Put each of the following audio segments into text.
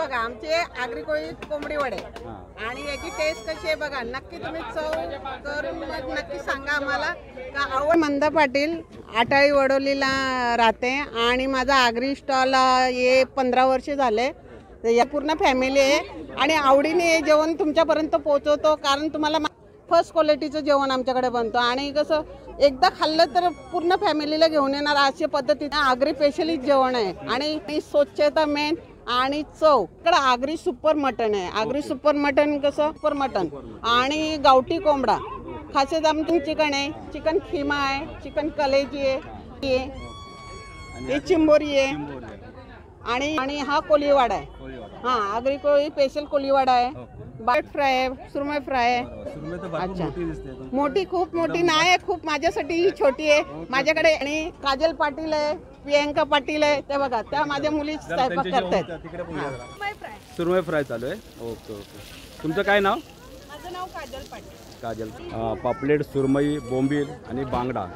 बघा आमचे आगरी कोळी कोंबडी वडे आणि याची टेस्ट कशी आहे बघा, नक्की तुम्ही चव करून नक्की सांगा आम्हाला का आवड. मंदा पाटील आटाळी वडोलीला राहते आणि माझा आगरी स्टॉल हे 15 वर्ष झाले. या पूर्ण फॅमिली आहे आणि आवडीने हे जेवण तुमच्यापर्यंत पोहोचवतो, कारण तुम्हाला फर्स्ट क्वालिटीचं जेवण आमच्याकडे बनतो आणि कसं एकदा खाल्लं तर पूर्ण फॅमिलीला घेऊन येणार अशा पद्धतीने आगरी स्पेशलिस्ट जेवण आहे. आणि स्वच्छता मेन आणि चव. इकडे आगरी सुपर मटन आहे. आगरी सुपर मटन कसं सुपर मटन आणि गावठी कोंबडा, खासियत आमची चिकन आहे, चिकन खिमा आहे, चिकन कलेजी आहे, हे चिंबोरी आहे आणि हा कोलीवाडा आहे. हा आगरी कोळी स्पेशल कोलीवाडा आहे. बाट फ्राय आहे, सुरमई फ्राय आहे. अच्छा, मोठी खूप मोठी नाही आहे, खूप माझ्यासाठी ही छोटी आहे माझ्याकडे. आणि काजल पाटील आहे, प्रियंका पाटील आहे, ते बघा त्या माझ्या मुली स्वयंपाक करतात. सुरमई फ्राय चालू आहे. Okay okay. तुमचं काय नाव? माझं नाव काजल पाटील. काजल. पापलेट, सुरमई, बोंबील आणि बांगडा.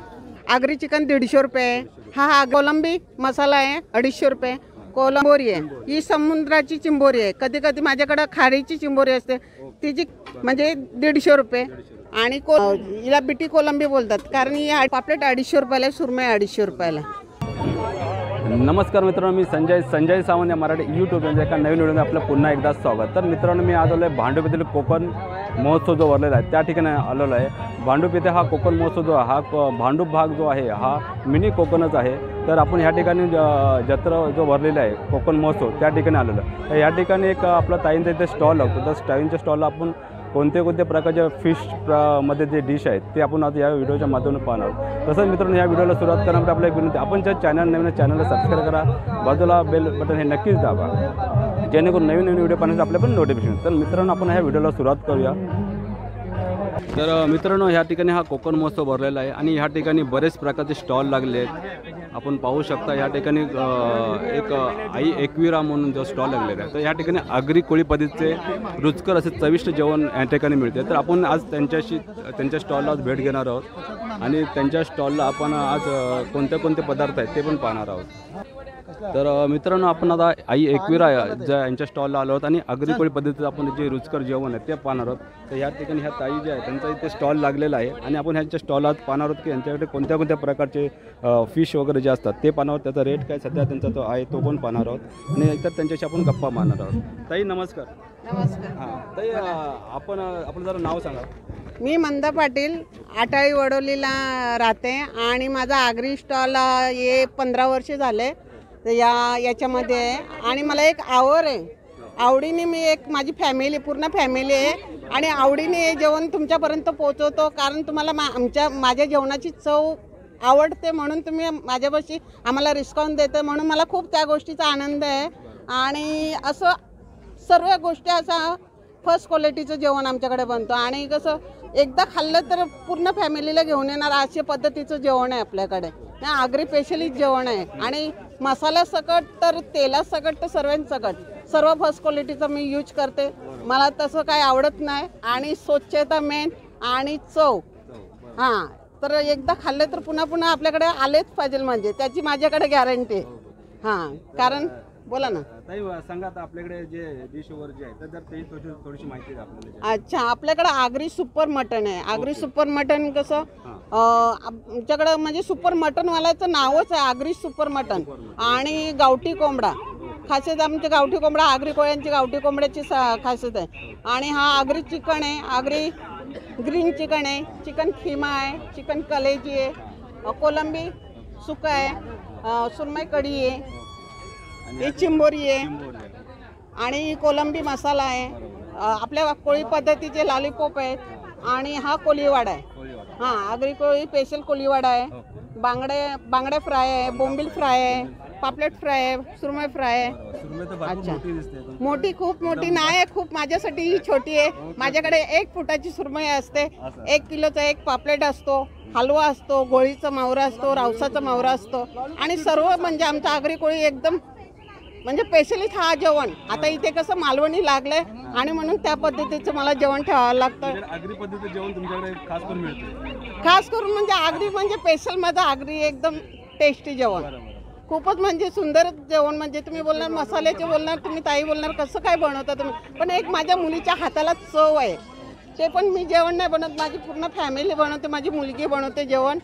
आगरी चिकन 150 रुपये. हा कोलंबी मसाला आहे 250 रुपये. कोलंबोरी आहे, ही समुद्राची चिंबोरी आहे. कधी कधी माझ्याकडे खारीची चिंबोरी असते, तिची म्हणजे 150 रुपये. आणि हिला बिटी कोलंबी बोलतात, कारण ही पापलेट 250 रुपयाला, सुरमई 250 रुपयाला. नमस्कार मित्रांनो, मी संजय सावंत या मराठी यूट्यूब चॅनलच्या एका नवीन व्हिडिओमध्ये आपलं पुन्हा एकदा स्वागत. तर मित्रांनो, मी आज आलो आहे भांडूप येथील कोकण महोत्सव जो भरलेला आहे त्या ठिकाणी आलेलो आहे. भांडूप येथे हा कोकण महोत्सव जो हा भांडूप भाग जो आहे हा मिनी कोकणच आहे. तर आपण ह्या ठिकाणी जत्रा जो भरलेला आहे कोकण महोत्सव त्या ठिकाणी आलेलो आहे. तर या ठिकाणी एक आपला ताईंचा इथे स्टॉल लागतो. तर ताईंच्या स्टॉलला आपण कोणत्या प्रकारच्या फिश मध्ये जे डिश आहेत ते आपण आता या व्हिडिओच्या माध्यमातून पाहणार आहोत. तसंच मित्रांनो, या व्हिडिओला सुरुवात करण्यासाठी आपल्या एक विनंती, आपण ज्या चॅनल नवीन चॅनलला सबस्क्राईब करा, बाजूला बेल बटन हे नक्कीच दाबा, जेणेकरून नवीन व्हिडिओ पाहण्यासाठी आपल्या पण नोटिफिकेशन. तर मित्रांनो, आपण ह्या व्हिडिओला सुरुवात करूया. तर मित्रांनो, ह्या ठिकाणी हा कोकण महोत्सव भरलेला आहे आणि ह्या ठिकाणी बरेच प्रकारचे स्टॉल लागले आहेत. आपण पाहू शकता या ठिकाणी एक आई एकविरा म्हणून जो स्टॉल लागलेला आहे. तर या ठिकाणी आगरी कोळी पद्धतीचे रुचकर असे चविष्ट जेवण या ठिकाणी मिळते. तर आपण आज त्यांच्या स्टॉलला भेट घेणार आहोत आणि त्यांच्या स्टॉलला आपण आज कोणते पदार्थ आहेत ते पण पाहणार आहोत. तर मित्रांनो, आपण आता आई एकविरा यांच्या स्टॉलला आलो आहोत आणि आगरी कोळी पद्धतीचं आपण जे रुचकर जेवण आहे ते पाहणार आहोत. तर या ठिकाणी ह्या ताई जे आहे त्यांचा इथे स्टॉल लागलेला आहे आणि आपण ह्यांच्या स्टॉलात पाहणार आहोत की यांच्याकडे कोणत्या प्रकारचे फिश वगैरे जे असतात ते पाहणार आहोत. त्याचा रेट काय सध्या त्यांचा तो आहे तो पण पाहणार आहोत आणि नंतर त्यांच्याशी आपण गप्पा मारणार आहोत. ताई नमस्कार. नमस्कार. हां ताई, आपण आपलं जरा नाव सांगा. मी मंदा पाटील आटाळी वडोलीला राहते आणि माझा आगरी स्टॉल हे 15 वर्ष झाले. तर याच्यामध्ये आहे आणि मला एक आवड आहे. आवडीने मी एक माझी फॅमिली पूर्ण फॅमिली आहे आणि आवडीने हे जेवण तुमच्यापर्यंत पोहोचवतो, कारण तुम्हाला माझ्या जेवणाची चव आवडते म्हणून तुम्ही माझ्यापाशी आम्हाला रिस्पॉन्स देते, म्हणून मला खूप त्या गोष्टीचा आनंद आहे. आणि असं सर्व गोष्टी असा फर्स्ट क्वालिटीचं जेवण आमच्याकडे बनतो आणि कसं एकदा खाल्लं तर पूर्ण फॅमिलीला घेऊन येणार अशा पद्धतीचं जेवण आहे आपल्याकडे. आगरी स्पेशलिस्ट जेवण आहे आणि मसाला सकट तर तेला सकट तर सर्वांसकट सर्व फर्स्ट क्वालिटीचं मी यूज करते. मला तसं काही आवडत नाही. आणि स्वच्छता मेन आणि चव. हां, तर एकदा खाल्लं तर पुन्हा आपल्याकडे आलेच पाहिजे, म्हणजे त्याची माझ्याकडे गॅरंटी आहे. हां, कारण बोला ना ताई, सांगा आता आपल्याकडे जे डिश वगैरे जे आहे तर ते थोडीशी माहिती द्या आपल्याला. अच्छा, आपल्याकडे आगरी सुपर मटन आहे. आगरी सुपर मटन कसं आमच्याकडं म्हणजे सुपर मटनवाल्याचं नावच आहे आगरी सुपर मटन. आणि गावठी कोंबडा, खासियत आमची गावठी कोंबडा आगरी कोळ्यांची गावठी कोंबड्याची खासियत आहे. आणि हा आगरी चिकन आहे, आगरी ग्रीन चिकन आहे, चिकन खिमा आहे, चिकन कलेजी आहे, कोलंबी सुका आहे, सुरमई कढी आहे, हे चिंबोरी आहे आणि कोलंबी मसाला आहे. आपल्या कोळी पद्धतीचे लॉलीपॉप आहेत आणि हा कोलीवाडा आहे. हां, आगरी कोळी स्पेशल कोलीवाडा आहे. बांगडे फ्राय आहे, बोंबील फ्राय आहे, पापलेट फ्राय आहे, सुरमई फ्राय आहे. अच्छा, मोठी खूप मोठी नाही आहे, खूप माझ्यासाठी ही छोटी आहे. माझ्याकडे 1 फुटाची सुरमई असते, 1 किलोचा एक पापलेट असतो, हलवा असतो, गोळीचा मावरा असतो, रावसाचा मावरा असतो आणि सर्व म्हणजे आमचा आगरी कोळी एकदम म्हणजे स्पेशलिस्ट हा जेवण. आता इथे कसं मालवणी लागलंय आणि म्हणून त्या पद्धतीचं मला जेवण ठेवावं लागतं. आगरी पद्धतीचं जेवण तुमच्याकडे खास करून मिळते? खास करून म्हणजे आगरी म्हणजे स्पेशल माझं आगरी एकदम टेस्टी जेवण. खूपच म्हणजे सुंदर जेवण. म्हणजे तुम्ही बोलणार मसाल्याचे बोलणार, तुम्ही ताई बोलणार कसं काय बनवता तुम्ही, पण एक माझ्या मुलीच्या हाताला चव आहे. ते पण मी जेवण नाही बनवत, माझी पूर्ण फॅमिली बनवते, माझी मुलगी बनवते जेवण.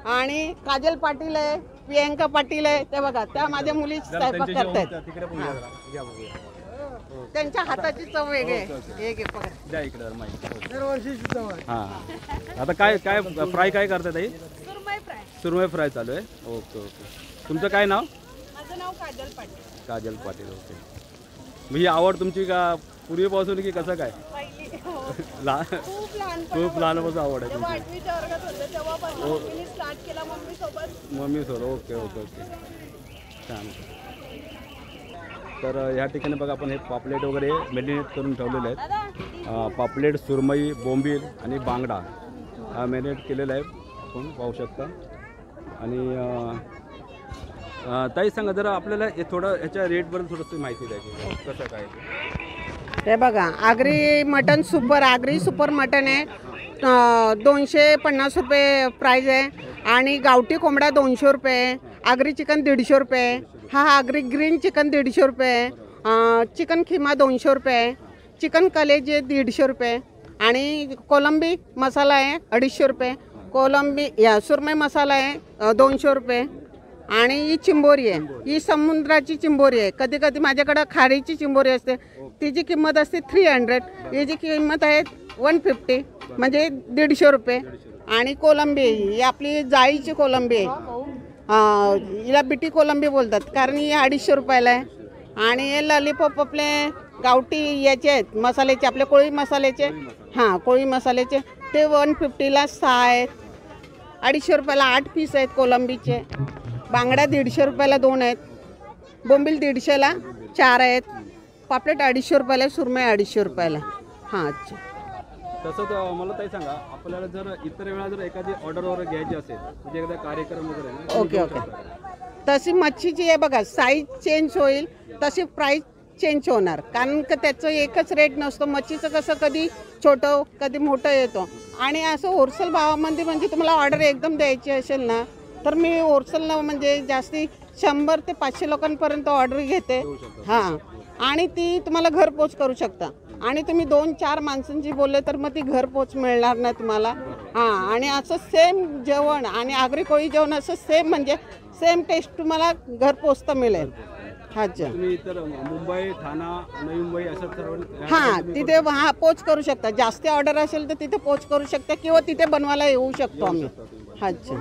आणि काजल पाटील आहे, प्रियंका पाटील आहे, ते बघा त्या माझ्या मुली स्वयंपाक करतायत. त्यांच्या हाताची चव वेगळी आहे. एक आहे बघा. हां आता काय काय फ्राय काय करतात ताई? सुरमई फ्राय चालू आहे. Okay okay. तुमचं काय नाव? माझं नाव काजल पाटील. काजल पाटील. ओके. मग ही आवड तुमची का पूर्वीपासून की कसं काय? खूप लहानपासून आवड आहे तुमची? मम्मी सोबत. Okay okay okay. छान. तर ह्या ठिकाणी बघा आपण हे पापलेट वगैरे मॅरिनेट करून ठेवलेले आहेत. पापलेट, सुरमई, बोंबील आणि बांगडा हा मॅरिनेट केलेला आहे, आपण पाहू शकता. आणि ताई सांगा जरा आपल्याला हे थोडं ह्याच्या रेटबद्दल थोडंसं माहिती द्यायची, कसं काय? हे बघा Agri mutton super, Agri super mutton आहे. 250 रुपये प्राईज आहे. आणि गावठी कोंबडा 200 रुपये, आगरी चिकन 150 रुपये, हा आगरी ग्रीन चिकन 150 रुपये, चिकन खिमा 200 रुपये, चिकन कलेजे 150 रुपये, आणि कोलंबी मसाला आहे 250 रुपये, कोलंबी या सुरमई मसाला आहे 200 रुपये. आणि ही चिंबोरी आहे, ही समुद्राची चिंबोरी आहे. कधी कधी माझ्याकडं खारीची चिंबोरी असते, तिची किंमत असते 300, हिची किंमत आहे 150 म्हणजे 150 रुपये. आणि कोलंबी ही आपली जाळीची कोलंबी आहे, हिला बिटी कोलंबी बोलतात कारण ही 250 रुपयाला आहे. आणि हे लॉलीपॉप आपले गावठी याचे आहेत मसाल्याचे, आपले कोळी मसाल्याचे, हां कोळी मसाल्याचे, ते 150ला 6 आहेत. 250 रुपयाला 8 पीस आहेत कोलंबीचे. बांगडा 150 रुपयाला 2 आहेत, बोंबील 150ला 4 आहेत, पापलेट 250 रुपयाला, सुरमई 250 रुपयाला. हां अच्छा. तसंच मला ताई सांगा, आपल्याला जर इतर वेळा जर एखादी ऑर्डर वगैरे घ्यायची असेल म्हणजे एखादा कार्यक्रम वगैरे. Okay okay. तशी मच्छीची आहे बघा, साईज चेंज होईल तशी प्राईस चेंज होणार, कारण का त्याचं एकच रेट नसतो. मच्छीचं कसं कधी छोटं कधी मोठं येतो. आणि असं होलसेल भावामध्ये म्हणजे तुम्हाला ऑर्डर एकदम द्यायची असेल ना, तर मी होलसेलला म्हणजे जास्ती 100 ते 500 लोकांपर्यंत ऑर्डर घेते. हां. आणि ती तुम्हाला घरपोच करू शकता. आणि तुम्ही 2-4 माणसांची बोलले तर मग ती घरपोच मिळणार ना तुम्हाला. हां. आणि असं सेम जेवण आणि आगरी कोळी जेवण असं सेम म्हणजे सेम टेस्ट तुम्हाला घरपोचता मिळेल. अच्छा. तुम्ही इतर मुंबई, ठाणा, नवी मुंबई असं सर्व हां तिथे हां पोच करू शकता. जास्ती ऑर्डर असेल तर तिथे पोच करू शकता किंवा तिथे बनवायला येऊ शकतो आम्ही. अच्छा.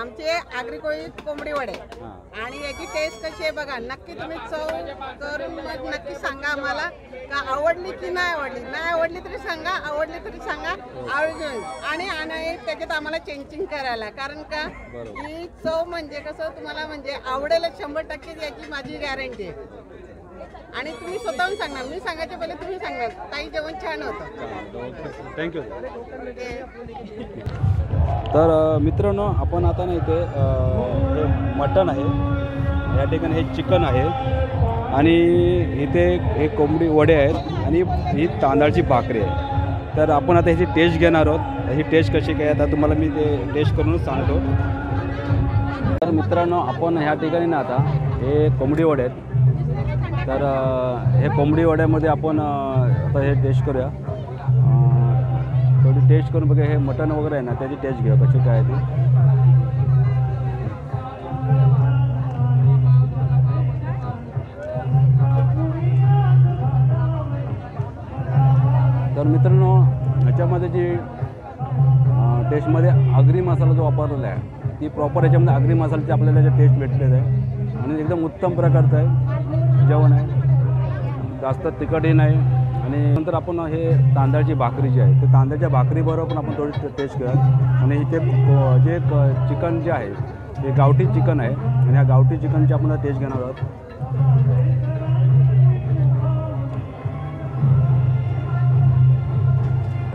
आमचे आगरी कोळी कोंबडी वडे हां आणि याची टेस्ट कशी आहे बघा. नक्की तुम्ही चव करून मग नक्की सांगा आम्हाला का आवडली की नाही आवडली. नाही आवडली तरी सांगा, आवडली तरी सांगा, आवडली आणि त्याच्यात आम्हाला चेंजिंग करायला. कारण का बरोबर. ही चव म्हणजे कसं तुम्हाला म्हणजे आवडेल 100% याची माझी गॅरंटी आहे. आणि तुम्ही स्वतःहून सांगणार, मी सांगायच्या पहिले तुम्ही सांगणार ताई जेवण छान होतं. थँक्यू. ओके. तर मित्रांनो आपण आता ना इथे हे मटण आहे, या ठिकाणी हे चिकन आहे आणि इथे हे कोंबडी वडे आहेत आणि ही तांदळाची भाकरी आहे. तर आपण आता ह्याची टेस्ट घेणार आहोत. ह्याची टेस्ट कशी काय आता तुम्हाला मी ते टेस्ट करूनच सांगतो. तर मित्रांनो आपण ह्या ठिकाणी ना आता हे कोंबडी वडे आहेत. तर हे कोंबडी वड्यामध्ये आपण आता हे टेस्ट करूया. थोडी टेस्ट करून बघा. हे मटण वगैरे आहे ना त्याची टेस्ट घेऊया कशी काय आहे ती. तर मित्रांनो ह्याच्यामध्ये जी टेस्टमध्ये आगरी मसाला जो वापरलेला आहे ती प्रॉपर ह्याच्यामध्ये आगरी मसाल्याची आपल्याला जे टेस्ट भेटलेलं आहे आणि एकदम उत्तम प्रकारचं आहे जेवण आहे. जास्त तिखटही नाही. आणि नंतर आपण हे तांदळाची भाकरी जी आहे ते तांदळाच्या भाकरीबरोबर पण आपण थोडी टेस्ट करूया. आणि इथे जे चिकन जे आहे हे गावठी चिकन आहे आणि ह्या गावठी चिकनची आपण टेस्ट घेणार आहोत.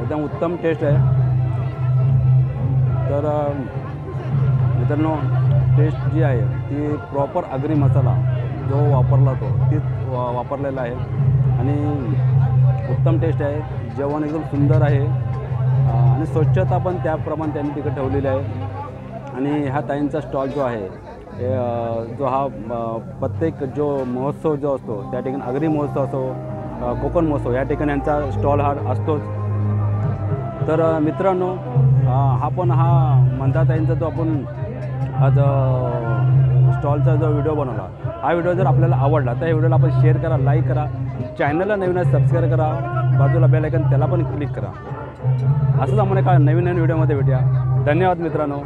एकदम उत्तम टेस्ट आहे. तर मित्रांनो टेस्ट जी आहे ती प्रॉपर आगरी मसाला जो वापरला तो तीच वापरलेला आहे आणि उत्तम टेस्ट आहे. जेवण एकदम सुंदर आहे आणि स्वच्छता पण त्याप्रमाणे त्यांनी तिकडे ठेवलेली आहे. आणि ह्या ताईंचा स्टॉल जो आहे जो हा प्रत्येक जो महोत्सव जो असतो त्या ठिकाणी आगरी महोत्सव असो कोकण महोत्सव या ठिकाणी यांचा स्टॉल हा असतोच. तर मित्रांनो हा मंदा ताईंचा जो आपण आज स्टॉलचा जो व्हिडिओ बनवला हा व्हिडिओ जर आपल्याला आवडला तर या व्हिडिओला आपण शेअर करा, लाईक करा, चॅनलला नवीन सबस्क्राईब करा, बाजूला बेल आयकॉन त्याला पण क्लिक करा. असंच आपण एका नवीन व्हिडिओमध्ये भेटूया. धन्यवाद मित्रांनो.